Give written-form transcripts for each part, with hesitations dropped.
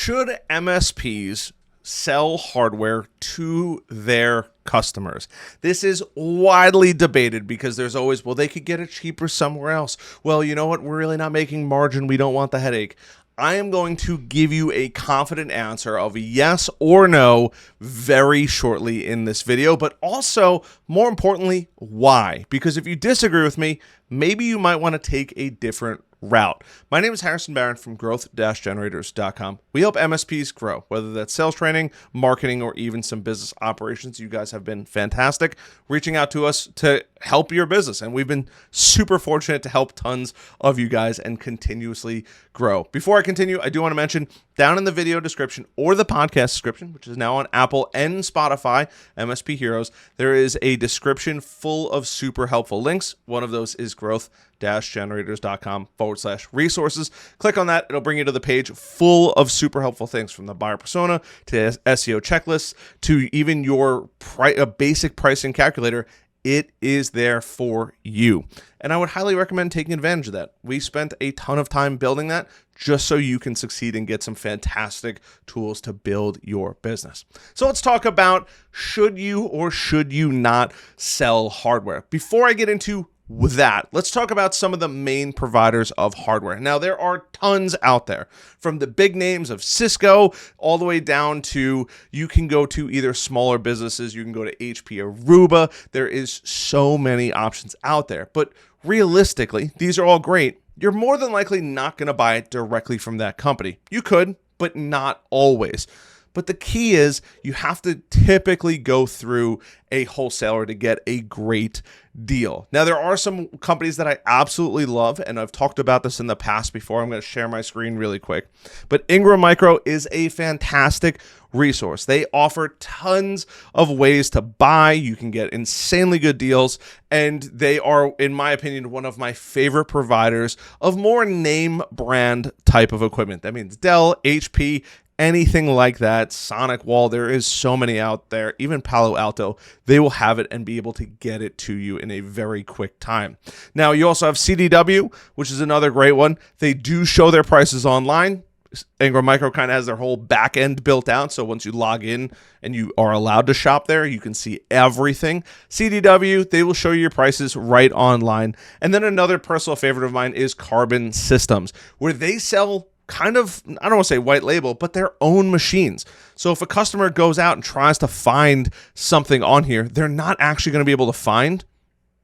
Should MSPs sell hardware to their customers? This is widely debated because there's always, well, they could get it cheaper somewhere else. Well, you know what? We're really not making margin. We don't want the headache. I am going to give you a confident answer of yes or no very shortly in this video, but also, more importantly, why? Because if you disagree with me, maybe you might want to take a different route. My name is Harrison Barron from growth-generators.com. We help MSPs grow, whether that's sales training, marketing, or even some business operations. You guys have been fantastic reaching out to us to help your business, and we've been super fortunate to help tons of you guys and continuously grow. Before I continue, I do want to mention down in the video description or the podcast description, which is now on Apple and Spotify, MSP Heroes, there is a description full of super helpful links. One of those is growth-generators.com/resources. Click on that. It'll bring you to the page full of super helpful things, from the buyer persona to SEO checklists to even your basic pricing calculator. It is there for you. And I would highly recommend taking advantage of that. We spent a ton of time building that just so you can succeed and get some fantastic tools to build your business. So let's talk about, should you or should you not sell hardware? Before I get into that, let's talk about some of the main providers of hardware. Now, there are tons out there, from the big names of Cisco all the way down to, you can go to either smaller businesses, you can go to HP Aruba. There is so many options out there, but realistically, these are all great. You're more than likely not going to buy it directly from that company. You could, but not always. But the key is you have to typically go through a wholesaler to get a great deal. Now, there are some companies that I absolutely love, and I've talked about this in the past before. I'm going to share my screen really quick. But Ingram Micro is a fantastic resource. They offer tons of ways to buy. You can get insanely good deals, and they are, in my opinion, one of my favorite providers of more name brand type of equipment. That means Dell, HP, anything like that, Sonic Wall. There is so many out there, even Palo Alto. They will have it and be able to get it to you in a very quick time. Now, you also have CDW, which is another great one. They do show their prices online. Ingram Micro kind of has their whole back end built out, so once you log in and you are allowed to shop there, you can see everything. CDW, they will show you your prices right online. And then another personal favorite of mine is Carbon Systems, where they sell kind of, I don't want to say white label, but their own machines. So if a customer goes out and tries to find something on here, they're not actually going to be able to find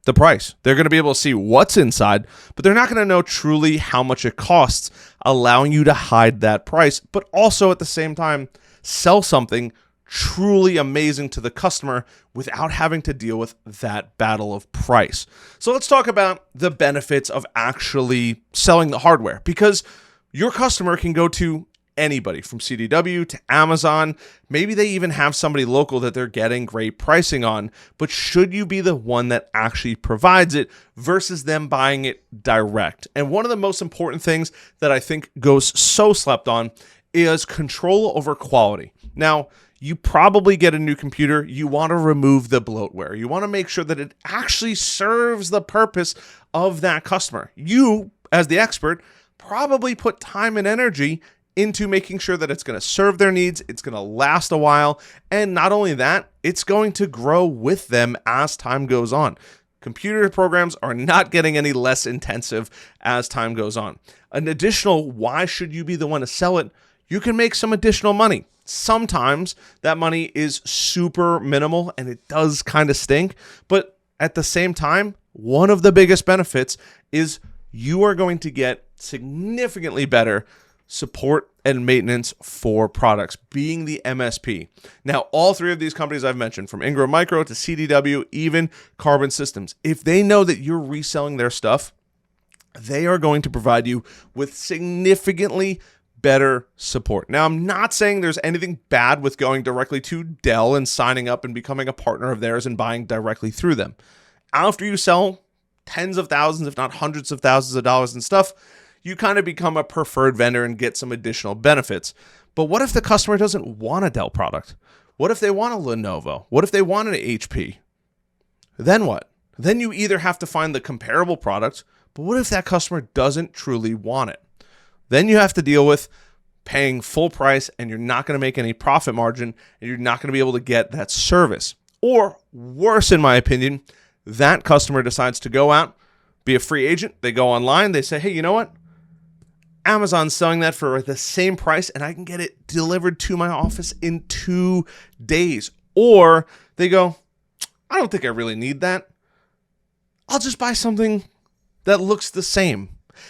the price. They're going to be able to see what's inside, but they're not going to know truly how much it costs, allowing you to hide that price, but also at the same time, sell something truly amazing to the customer without having to deal with that battle of price. So let's talk about the benefits of actually selling the hardware, because your customer can go to anybody from CDW to Amazon. Maybe they even have somebody local that they're getting great pricing on, but should you be the one that actually provides it versus them buying it direct? And one of the most important things that I think goes so slept on is control over quality. Now, you probably get a new computer. You want to remove the bloatware. You want to make sure that it actually serves the purpose of that customer. You, as the expert, probably put time and energy into making sure that it's going to serve their needs, it's going to last a while, and not only that, it's going to grow with them as time goes on. Computer programs are not getting any less intensive as time goes on. An additional, why should you be the one to sell it? You can make some additional money. Sometimes that money is super minimal and it does kind of stink, but at the same time, one of the biggest benefits is you are going to get significantly better support and maintenance for products, being the MSP. Now, all three of these companies I've mentioned, from Ingram Micro to CDW, even Carbon Systems, if they know that you're reselling their stuff, they are going to provide you with significantly better support. Now, I'm not saying there's anything bad with going directly to Dell and signing up and becoming a partner of theirs and buying directly through them. After you sell tens of thousands, if not hundreds of thousands of dollars in stuff, you kind of become a preferred vendor and get some additional benefits. But what if the customer doesn't want a Dell product? What if they want a Lenovo? What if they want an HP? Then what? Then you either have to find the comparable product, but what if that customer doesn't truly want it? Then you have to deal with paying full price, and you're not going to make any profit margin, and you're not going to be able to get that service. Or worse, in my opinion, that customer decides to go out, be a free agent. They go online. They say, hey, you know what? Amazon's selling that for the same price, and I can get it delivered to my office in 2 days. Or they go, I don't think I really need that. I'll just buy something that looks the same.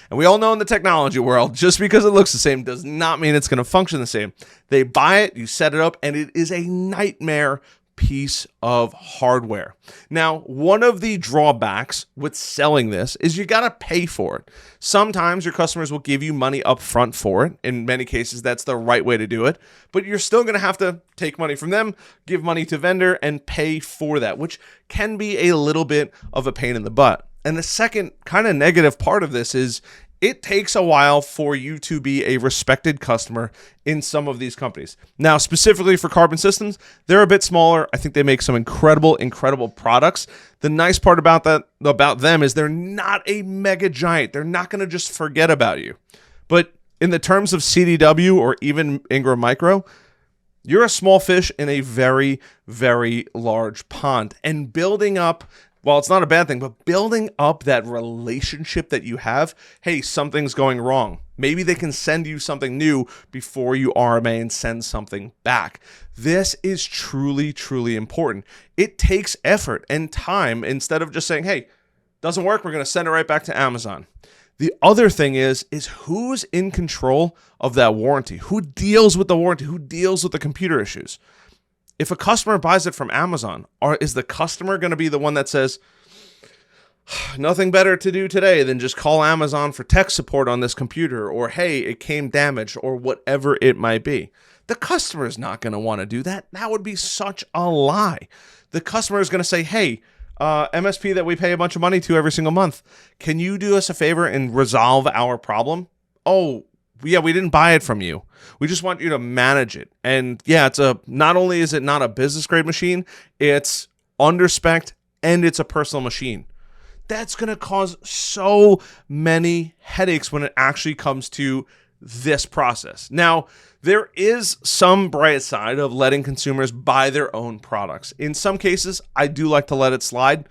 And we all know in the technology world, just because it looks the same does not mean it's going to function the same. They buy it, you set it up, and it is a nightmare piece of hardware. Now, one of the drawbacks with selling this is you got to pay for it. Sometimes your customers will give you money up front for it. In many cases, that's the right way to do it. But you're still going to have to take money from them, give money to vendor, and pay for that, which can be a little bit of a pain in the butt. And the second kind of negative part of this is it takes a while for you to be a respected customer in some of these companies. Now, specifically for Carbon Systems, they're a bit smaller. I think they make some incredible products. The nice part about them is they're not a mega giant. They're not going to just forget about you. But in the terms of CDW or even Ingram Micro, you're a small fish in a very, very large pond. And building up, well, it's not a bad thing, but building up that relationship that you have, hey, something's going wrong. Maybe they can send you something new before you RMA and send something back. This is truly, truly important. It takes effort and time instead of just saying, hey, doesn't work, we're going to send it right back to Amazon. The other thing is who's in control of that warranty? Who deals with the warranty? Who deals with the computer issues? If a customer buys it from Amazon, is the customer going to be the one that says, nothing better to do today than just call Amazon for tech support on this computer, or hey, it came damaged, or whatever it might be? The customer is not going to want to do that. That would be such a lie. The customer is going to say, hey, MSP that we pay a bunch of money to every single month, can you do us a favor and resolve our problem? Oh, yeah, we didn't buy it from you. We just want you to manage it. And yeah, not only is it not a business grade machine, it's under-spec'd and it's a personal machine. That's going to cause so many headaches when it actually comes to this process. Now, there is some bright side of letting consumers buy their own products. In some cases, I do like to let it slide,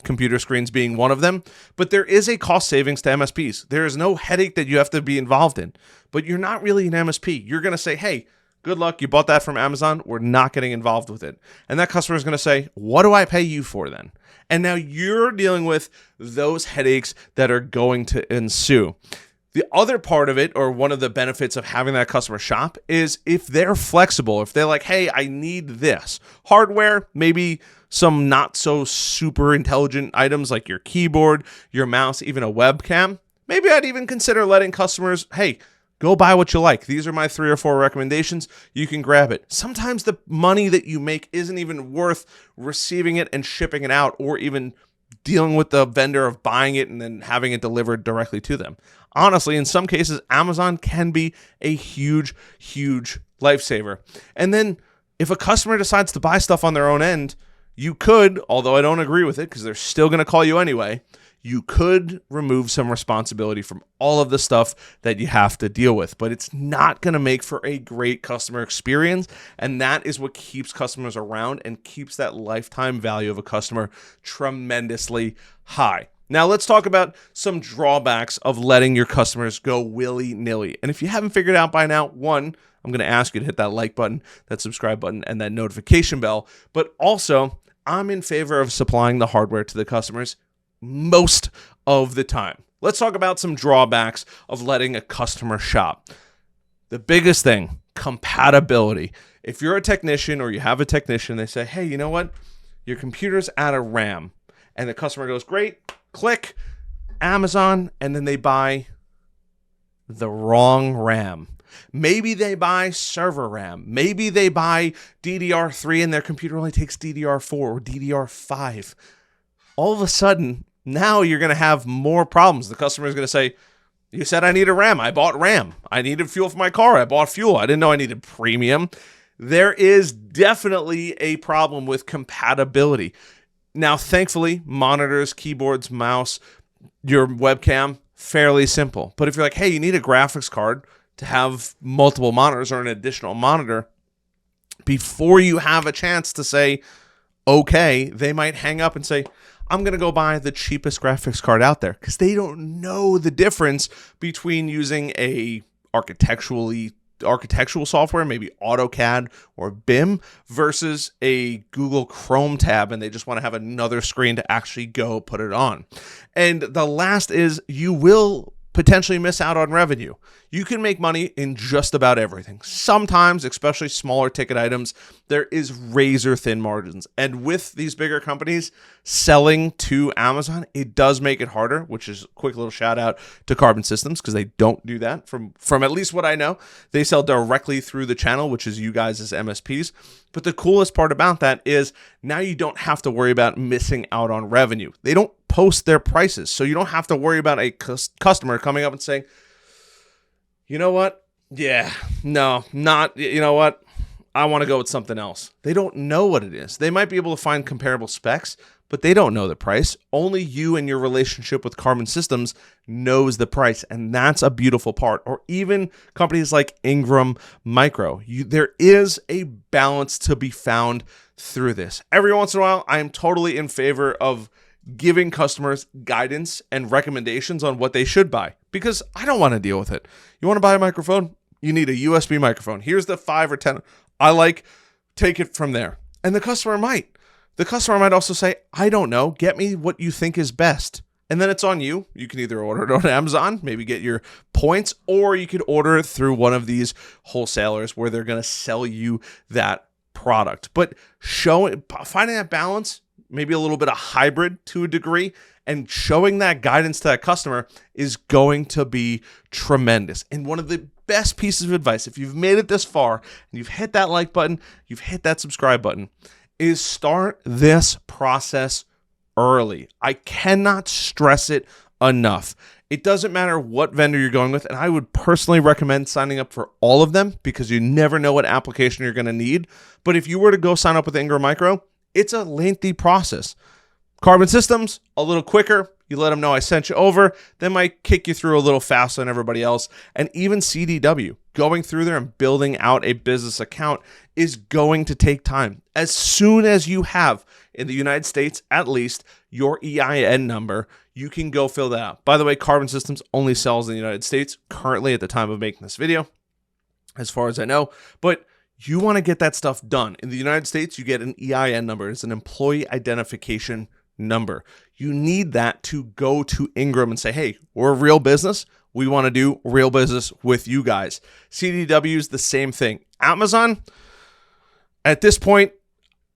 computer screens being one of them, but there is a cost savings to MSPs. There is no headache that you have to be involved in, but you're not really an MSP. You're going to say, hey, good luck. You bought that from Amazon. We're not getting involved with it. And that customer is going to say, what do I pay you for then? And now you're dealing with those headaches that are going to ensue. The other part of it, or one of the benefits of having that customer shop, is if they're flexible, if they're like, hey, I need this hardware, maybe some not so super intelligent items like your keyboard, your mouse, even a webcam, maybe I'd even consider letting customers, hey, go buy what you like. These are my 3 or 4 recommendations. You can grab it. Sometimes the money that you make isn't even worth receiving it and shipping it out, or even dealing with the vendor of buying it and then having it delivered directly to them. Honestly, in some cases, Amazon can be a huge, huge lifesaver. And then if a customer decides to buy stuff on their own end, you could, although I don't agree with it because they're still going to call you anyway, you could remove some responsibility from all of the stuff that you have to deal with, but it's not going to make for a great customer experience. And that is what keeps customers around and keeps that lifetime value of a customer tremendously high. Now let's talk about some drawbacks of letting your customers go willy-nilly. And if you haven't figured out by now, one, I'm going to ask you to hit that like button, that subscribe button, and that notification bell. But also, I'm in favor of supplying the hardware to the customers most of the time. Let's talk about some drawbacks of letting a customer shop. The biggest thing, compatibility. If you're a technician or you have a technician, they say, hey, you know what? Your computer's out of RAM. And the customer goes, great, click Amazon, and then they buy the wrong RAM. Maybe they buy server RAM. Maybe they buy DDR3 and their computer only takes DDR4 or DDR5. All of a sudden, now you're going to have more problems. The customer is going to say, you said I need a RAM. I bought RAM. I needed fuel for my car. I bought fuel. I didn't know I needed premium. There is definitely a problem with compatibility. Now, thankfully, monitors, keyboards, mouse, your webcam, fairly simple. But if you're like, hey, you need a graphics card, to have multiple monitors or an additional monitor, before you have a chance to say, okay, they might hang up and say, I'm going to go buy the cheapest graphics card out there, because they don't know the difference between using a architectural software, maybe AutoCAD or BIM, versus a Google Chrome tab, and they just want to have another screen to actually go put it on. And the last is, you will potentially miss out on revenue. You can make money in just about everything. Sometimes, especially smaller ticket items, there is razor thin margins. And with these bigger companies selling to Amazon, it does make it harder, which is a quick little shout out to Carbon Systems, because they don't do that. From at least what I know, they sell directly through the channel, which is you guys as MSPs. But the coolest part about that is now you don't have to worry about missing out on revenue. They don't post their prices, so you don't have to worry about a customer coming up and saying, you know what? Yeah, no, not, you know what? I want to go with something else. They don't know what it is. They might be able to find comparable specs, but they don't know the price. Only you and your relationship with Carbon Systems knows the price, and that's a beautiful part. Or even companies like Ingram Micro. There is a balance to be found through this. Every once in a while, I am totally in favor of giving customers guidance and recommendations on what they should buy, because I don't want to deal with it. You want to buy a microphone? You need a USB microphone. Here's the 5 or 10 I like. Take it from there. And the customer might. The customer might also say, I don't know. Get me what you think is best. And then it's on you. You can either order it on Amazon, maybe get your points, or you could order it through one of these wholesalers where they're going to sell you that product. But finding that balance, maybe a little bit of hybrid to a degree, and showing that guidance to that customer is going to be tremendous. And one of the best pieces of advice, if you've made it this far and you've hit that like button, you've hit that subscribe button, is start this process early. I cannot stress it enough. It doesn't matter what vendor you're going with, and I would personally recommend signing up for all of them, because you never know what application you're going to need. But if you were to go sign up with Ingram Micro, it's a lengthy process. Carbon Systems, a little quicker. You let them know I sent you over. They might kick you through a little faster than everybody else. And even CDW, going through there and building out a business account is going to take time. As soon as you have, in the United States at least, your EIN number, you can go fill that out. By the way, Carbon Systems only sells in the United States currently at the time of making this video, as far as I know. But you want to get that stuff done. In the United States, you get an EIN number. It's an employee identification number. You need that to go to Ingram and say, hey, we're a real business. We want to do real business with you guys. CDW is the same thing. Amazon, at this point,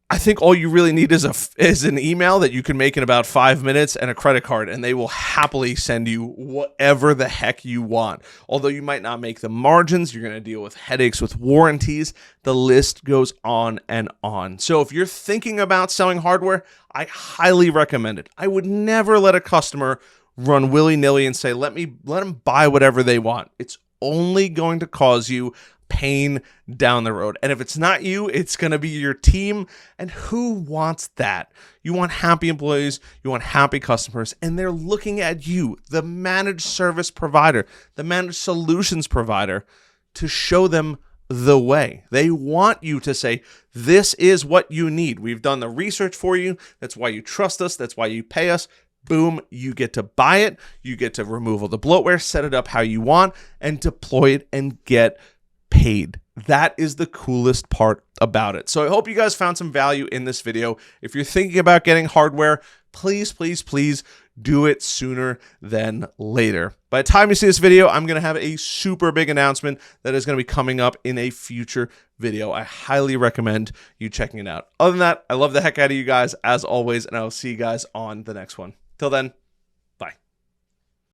I think all you really need is an email that you can make in about 5 minutes and a credit card, and they will happily send you whatever the heck you want. Although you might not make the margins, you're going to deal with headaches with warranties. The list goes on and on. So if you're thinking about selling hardware, I highly recommend it. I would never let a customer run willy-nilly and say, let them buy whatever they want. It's only going to cause you pain down the road. And if it's not you, it's going to be your team. And who wants that? You want happy employees, you want happy customers, and they're looking at you, the managed service provider, the managed solutions provider, to show them the way. They want you to say, this is what you need. We've done the research for you. That's why you trust us. That's why you pay us. Boom, you get to buy it. You get to remove all the bloatware, set it up how you want, and deploy it and get paid. That is the coolest part about it. So I hope you guys found some value in this video. If you're thinking about getting hardware, please, please, please do it sooner than later. By the time you see this video, I'm going to have a super big announcement that is going to be coming up in a future video. I highly recommend you checking it out. Other than that, I love the heck out of you guys as always, and I will see you guys on the next one. Till then,